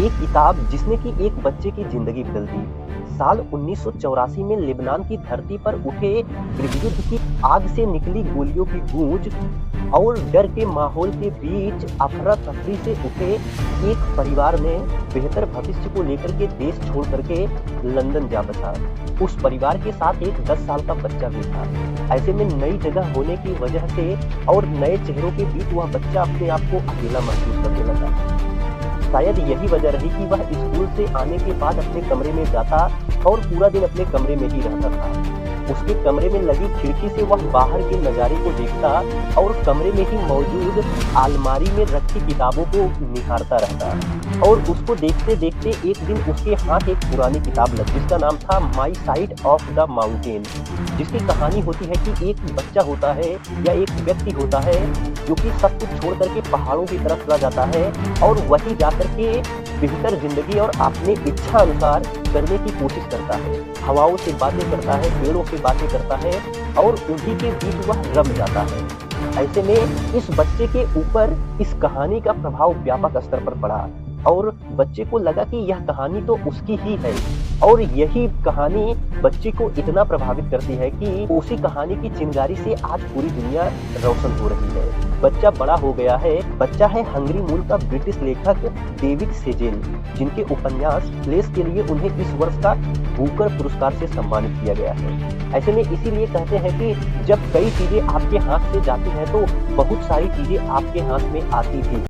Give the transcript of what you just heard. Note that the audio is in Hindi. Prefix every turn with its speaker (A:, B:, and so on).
A: एक किताब जिसने कि एक बच्चे की जिंदगी बदल दी। साल 1984 में लेबनान की धरती पर उठे गृहयुद्ध की आग से निकली गोलियों की गूंज और डर के माहौल के बीच अफरा तफरी से उठे एक परिवार ने बेहतर भविष्य को लेकर के देश छोड़ करके लंदन जा बसा। उस परिवार के साथ एक 10 साल का बच्चा भी था। ऐसे में नई जगह होने की वजह से और नए चेहरों के बीच वह बच्चा अपने आप को अकेला महसूस करने लगा। शायद यही वजह रही कि वह स्कूल से आने के बाद अपने कमरे में जाता और पूरा दिन अपने कमरे में ही रहता था। उसके कमरे में लगी खिड़की से वह बाहर के नज़ारे को देखता और कमरे में ही मौजूद अलमारी में रखी किताबों को निहारता रहता। और उसको देखते देखते एक दिन उसके हाथ एक पुरानी किताब लगी जिसका नाम था my side of the mountain, जिसकी कहानी होती है कि एक बच्चा होता है या एक व्यक्ति होता है जो कि सब कुछ छोड़ करके पहाड़ों की तरफ चला जाता है और वहीं जाकर के बेहतर जिंदगी और अपने इच्छा अनुसार करने की कोशिश करता है। हवाओं से बातें करता है, पेड़ों से बातें करता है और उन्हीं के बीच वह रम जाता है। ऐसे में इस बच्चे के ऊपर इस कहानी का प्रभाव व्यापक स्तर पर पड़ा और बच्चे को लगा कि यह कहानी तो उसकी ही है और यही कहानी बच्चे को इतना प्रभावित करती है कि उसी कहानी की चिंगारी से आज पूरी दुनिया रोशन हो रही है। बच्चा बड़ा हो गया है। बच्चा है हंगरी मूल का ब्रिटिश लेखक डेविड सेजेल, जिनके उपन्यास प्लेस के लिए उन्हें इस वर्ष का बुकर पुरस्कार से सम्मानित किया गया है। ऐसे में इसीलिए कहते हैं कि जब कई चीजें आपके हाथ से जाती हैं तो बहुत सारी चीजें आपके हाथ में आती भी।